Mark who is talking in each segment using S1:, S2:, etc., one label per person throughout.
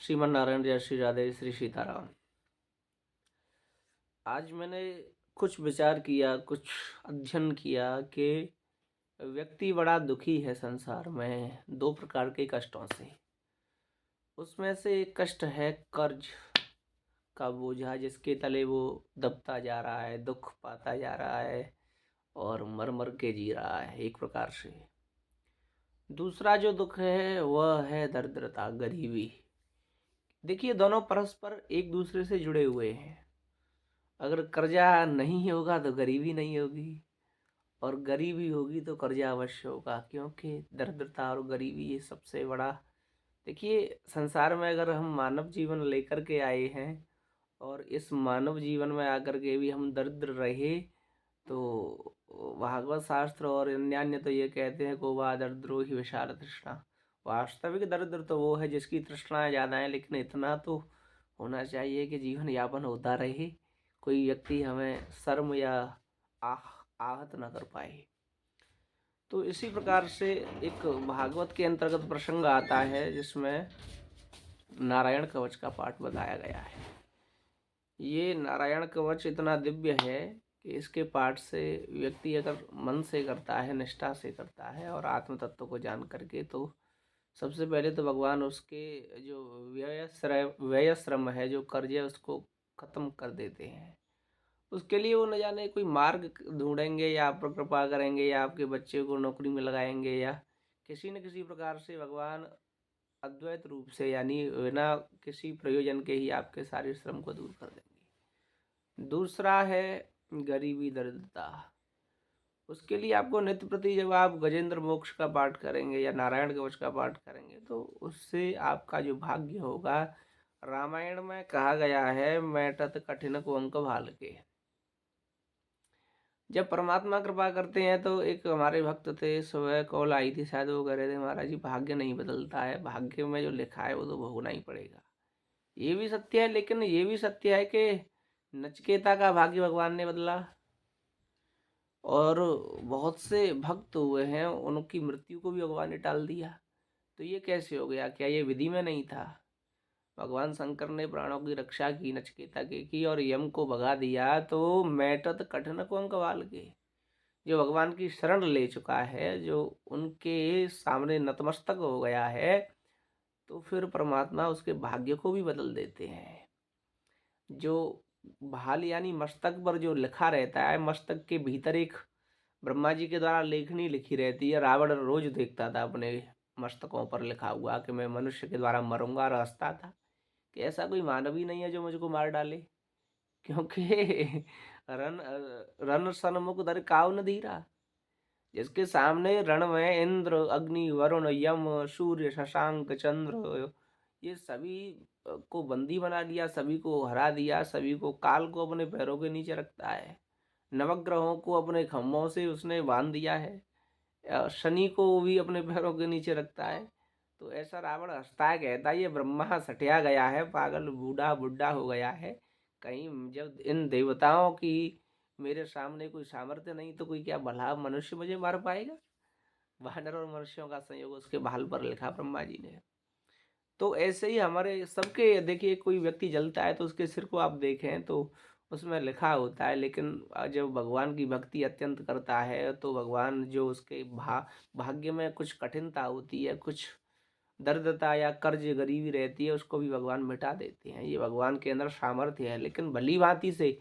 S1: श्रीमन नारायण, जय श्री राधे, श्री सीताराम। आज मैंने कुछ विचार किया, कुछ अध्ययन किया कि व्यक्ति बड़ा दुखी है संसार में दो प्रकार के कष्टों से। उसमें से एक कष्ट है कर्ज का बोझा, जिसके तले वो दबता जा रहा है, दुख पाता जा रहा है और मर मर के जी रहा है एक प्रकार से। दूसरा जो दुख है वह है दरिद्रता, गरीबी। देखिए, दोनों परस्पर एक दूसरे से जुड़े हुए हैं। अगर कर्जा नहीं होगा तो गरीबी नहीं होगी, और गरीबी होगी तो कर्जा अवश्य होगा, क्योंकि दरिद्रता और गरीबी ये सबसे बड़ा। देखिए, संसार में अगर हम मानव जीवन लेकर के आए हैं और इस मानव जीवन में आकर के भी हम दरिद्र रहे, तो भागवत शास्त्र और अन्य अन्य तो ये कहते हैं को वा दरिद्रो ही विशाल तृष्णा। वास्तविक दरिद्र तो वो है जिसकी तृष्णाएं ज़्यादा है, लेकिन इतना तो होना चाहिए कि जीवन यापन होता रहे, कोई व्यक्ति हमें शर्म या आहत न कर पाए। तो इसी प्रकार से एक भागवत के अंतर्गत प्रसंग आता है जिसमें नारायण कवच का पाठ बताया गया है। ये नारायण कवच इतना दिव्य है कि इसके पाठ से व्यक्ति अगर मन से करता है, निष्ठा से करता है और आत्म तत्व को जान करके, तो सबसे पहले तो भगवान उसके जो व्यय श्रम है, जो कर्ज है, उसको खत्म कर देते हैं। उसके लिए वो न जाने कोई मार्ग ढूंढेंगे या आप पर कृपा करेंगे या आपके बच्चे को नौकरी में लगाएंगे, या किसी न किसी प्रकार से भगवान अद्वैत रूप से, यानी बिना किसी प्रयोजन के ही आपके सारे श्रम को दूर कर देंगे। दूसरा है गरीबी, दरिद्रता। उसके लिए आपको नित्य प्रति जब आप गजेंद्र मोक्ष का पाठ करेंगे या नारायण कवच का पाठ करेंगे, तो उससे आपका जो भाग्य होगा, रामायण में कहा गया है, मैटत कठिन कुअंक भाल के। जब परमात्मा कृपा करते हैं तो एक हमारे भक्त थे, सुबह कॉल आई थी, शायद वो कह रहे थे महाराज जी भाग्य नहीं बदलता है, भाग्य में जो लिखा है वो तो भोगना ही पड़ेगा। ये भी सत्य है, लेकिन ये भी सत्य है कि नचिकेता का भाग्य भगवान ने बदला, और बहुत से भक्त हुए हैं उनकी मृत्यु को भी भगवान ने टाल दिया। तो ये कैसे हो गया? क्या ये विधि में नहीं था? भगवान शंकर ने प्राणों की रक्षा की नचिकेता के की और यम को भगा दिया। तो मैटत कठिन कुअंक भाल के, जो भगवान की शरण ले चुका है, जो उनके सामने नतमस्तक हो गया है, तो फिर परमात्मा उसके भाग्य को भी बदल देते हैं। जो भाल यानी मस्तक पर जो लिखा रहता है, मस्तक के भीतर एक ब्रह्मा जी के द्वारा लेखनी लिखी रहती है। रावण रोज देखता था अपने मस्तकों पर लिखा हुआ कि मैं मनुष्य के द्वारा मरूंगा, और हंसता था कि ऐसा कोई मानव ही नहीं है जो मुझको मार डाले, क्योंकि रन रन सन्मुख धर काव न धीरा। जिसके सामने रण में इंद्र, अग्नि, वरुण, यम, सूर्य, शशांक, चंद्र, ये सभी को बंदी बना लिया, सभी को हरा दिया, सभी को, काल को अपने पैरों के नीचे रखता है, नवग्रहों को अपने खम्भों से उसने बांध दिया है, शनि को भी अपने पैरों के नीचे रखता है। तो ऐसा रावण हंसता है, कहता है ये ब्रह्मा सटिया गया है, पागल बूढ़ा बुढ़ा हो गया है। कहीं जब इन देवताओं की मेरे सामने कोई सामर्थ्य नहीं, तो कोई क्या भला मनुष्य मुझे मार पाएगा? वानर और मनुष्यों का संयोग उसके भाल पर लिखा ब्रह्मा जी ने। तो ऐसे ही हमारे सबके, देखिए, कोई व्यक्ति जलता है तो उसके सिर को आप देखें तो उसमें लिखा होता है, लेकिन जब भगवान की भक्ति अत्यंत करता है तो भगवान जो उसके भाग्य में कुछ कठिनता होती है, कुछ दरिद्रता या कर्ज गरीबी रहती है, उसको भी भगवान मिटा देते हैं। ये भगवान के अंदर सामर्थ्य है। लेकिन भली भांति से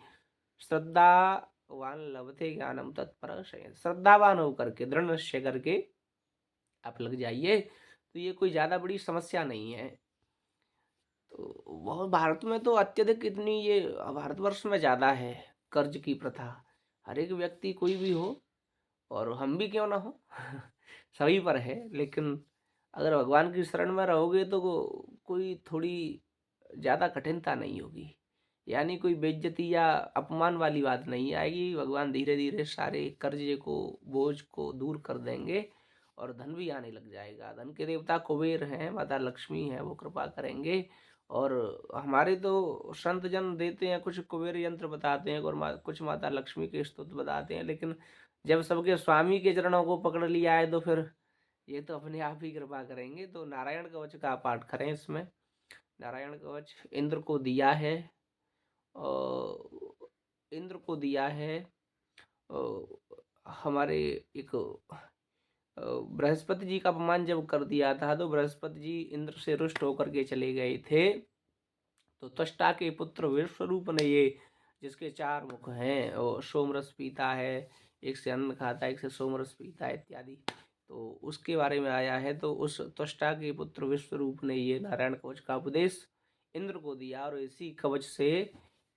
S1: श्रद्धावान लभते ज्ञानम तत्पर, श्रद्धावान होकर के, दृढ़ निश्चय करके आप लग जाइए, तो ये कोई ज़्यादा बड़ी समस्या नहीं है। तो बहुत, भारत में तो अत्यधिक, इतनी ये भारतवर्ष में ज़्यादा है कर्ज की प्रथा। हर एक व्यक्ति, कोई भी हो और हम भी क्यों ना हो सभी पर है। लेकिन अगर भगवान की शरण में रहोगे तो कोई थोड़ी ज़्यादा कठिनता नहीं होगी, यानी कोई बेइज्जती या अपमान वाली बात नहीं आएगी। भगवान धीरे धीरे सारे कर्जे को, बोझ को दूर कर देंगे और धन भी आने लग जाएगा। धन के देवता कुबेर हैं, माता लक्ष्मी हैं, वो कृपा करेंगे। और हमारे तो संत जन देते हैं, कुछ कुबेर यंत्र बताते हैं और कुछ माता लक्ष्मी के स्तुति बताते हैं, लेकिन जब सबके स्वामी के चरणों को पकड़ लिया है तो फिर ये तो अपने आप ही कृपा करेंगे। तो नारायण कवच का पाठ करें इसमें, नारायण कवच इंद्र को दिया है। इंद्र को दिया है हमारे एक बृहस्पति जी का अपमान जब कर दिया था तो बृहस्पति जी इंद्र से रुष्ट होकर के चले गए थे। तो त्वष्टा के पुत्र विश्वरूप ने ये, जिसके 4 मुख हैं और सोमरस पीता है, एक से अन्न खाता है, एक से सोमरस पीता है इत्यादि, तो उसके बारे में आया है। तो उस त्वष्टा के पुत्र विश्वरूप ने ये नारायण कवच का उपदेश इंद्र को दिया और इसी कवच से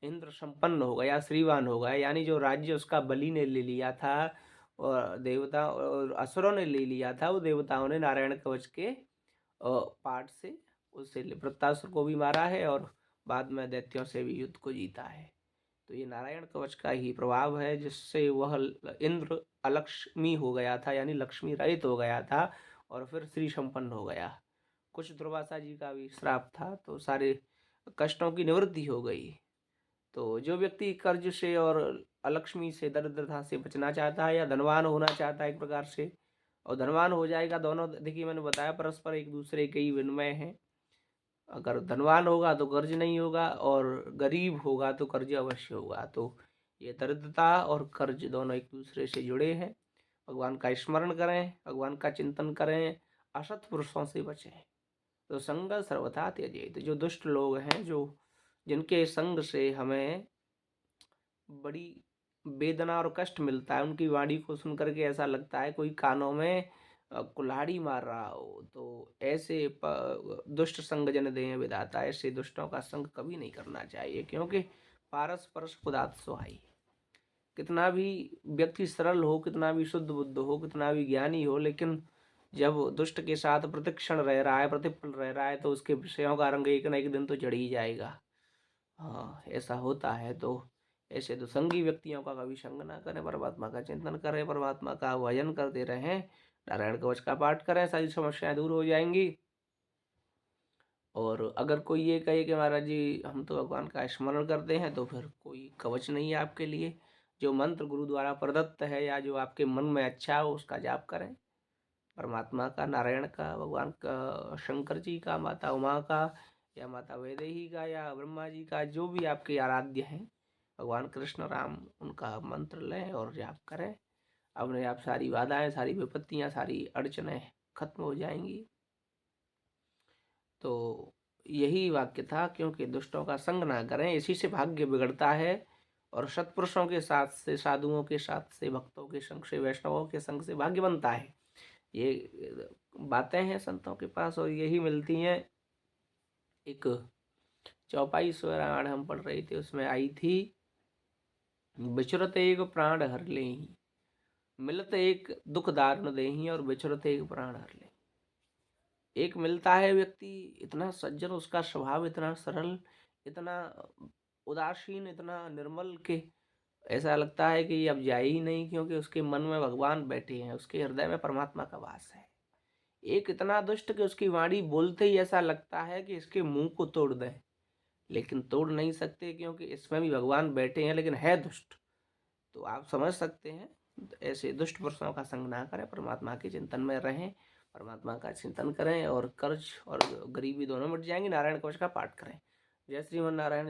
S1: इंद्र संपन्न हो गया, श्रीवान हो गया। यानी जो राज्य उसका बलि ने ले लिया था और देवता और असुरों ने ले लिया था, वो देवताओं ने नारायण कवच के पाठ से उससे वृत्तासुर को भी मारा है और बाद में दैत्यों से भी युद्ध को जीता है। तो ये नारायण कवच का ही प्रभाव है, जिससे वह इंद्र अलक्ष्मी हो गया था, यानी लक्ष्मी रहित हो गया था और फिर श्री संपन्न हो गया। कुछ दुर्वासा जी का भी श्राप था, तो सारे कष्टों की निवृत्ति हो गई। तो जो व्यक्ति कर्ज से और अलक्ष्मी से, दरिद्रता से बचना चाहता है या धनवान होना चाहता है एक प्रकार से, और धनवान हो जाएगा, दोनों देखिए मैंने बताया परस्पर एक दूसरे के ही विनिमय हैं। अगर धनवान होगा तो कर्ज नहीं होगा और गरीब होगा तो कर्ज अवश्य होगा। तो ये दरिद्रता और कर्ज दोनों एक दूसरे से जुड़े हैं। भगवान का स्मरण करें, भगवान का चिंतन करें, असत पुरुषों से बचें। तो संग सर्वथा त्यजेत। तो जो दुष्ट लोग हैं, जो जिनके संग से हमें बड़ी वेदना और कष्ट मिलता है, उनकी वाणी को सुन करके ऐसा लगता है कोई कानों में कुल्हाड़ी मार रहा हो, तो ऐसे दुष्ट संग जन देह विधाता, ऐसे दुष्टों का संग कभी नहीं करना चाहिए, क्योंकि पारस परस खुदात सुहाई। कितना भी व्यक्ति सरल हो, कितना भी शुद्ध बुद्ध हो, कितना भी ज्ञानी हो, लेकिन जब दुष्ट के साथ प्रतिक्षण रह रहा है, प्रतिपल रह रहा है, तो उसके विषयों का रंग एक न एक दिन तो चढ़ ही जाएगा। हाँ, ऐसा होता है। तो ऐसे दुसंगी व्यक्तियों का कभी संग ना करें, परमात्मा का चिंतन करें, परमात्मा का भजन करते रहें, नारायण कवच का पाठ करें, सारी समस्याएं दूर हो जाएंगी। और अगर कोई ये कहे कि महाराज जी हम तो भगवान का स्मरण करते हैं, तो फिर कोई कवच नहीं है आपके लिए। जो मंत्र गुरु द्वारा प्रदत्त है या जो आपके मन में अच्छा हो उसका जाप करें, परमात्मा का, नारायण का, भगवान का, शंकर जी का, माता उमा का, या माता वैदेही का, या ब्रह्मा जी का, जो भी आपके आराध्य हैं, भगवान कृष्ण राम, उनका मंत्र लें और जाप करें। अपने आप सारी बाधाएं, सारी विपत्तियां, सारी अड़चनें खत्म हो जाएंगी। तो यही वाक्य था, क्योंकि दुष्टों का संग ना करें, इसी से भाग्य बिगड़ता है। और सत्पुरुषों के साथ से, साधुओं के साथ से, भक्तों के संग से, वैष्णवों के संग से भाग्य बनता है। ये बातें हैं संतों के पास और यही मिलती हैं। एक चौपाई स्वराण हम पढ़ रहे थे, उसमें आई थी, बिछुरत एक प्राण हर लेहि, मिलत एक दुख दारुण देहि, और बिछुरत एक प्राण हर ले। एक मिलता है व्यक्ति इतना सज्जन, उसका स्वभाव इतना सरल, इतना उदासीन, इतना निर्मल के ऐसा लगता है कि अब जाए ही नहीं, क्योंकि उसके मन में भगवान बैठे हैं, उसके हृदय में परमात्मा का वास है। एक इतना दुष्ट कि उसकी वाणी बोलते ही ऐसा लगता है कि इसके मुंह को तोड़ दें, लेकिन तोड़ नहीं सकते, क्योंकि इसमें भी भगवान बैठे हैं, लेकिन है दुष्ट। तो आप समझ सकते हैं, ऐसे दुष्ट पुरुषों का संग ना करें, परमात्मा के चिंतन में रहें, परमात्मा का चिंतन करें और कर्ज और गरीबी दोनों मिट जाएंगे। नारायण कवच का पाठ करें। जय श्रीमन नारायण।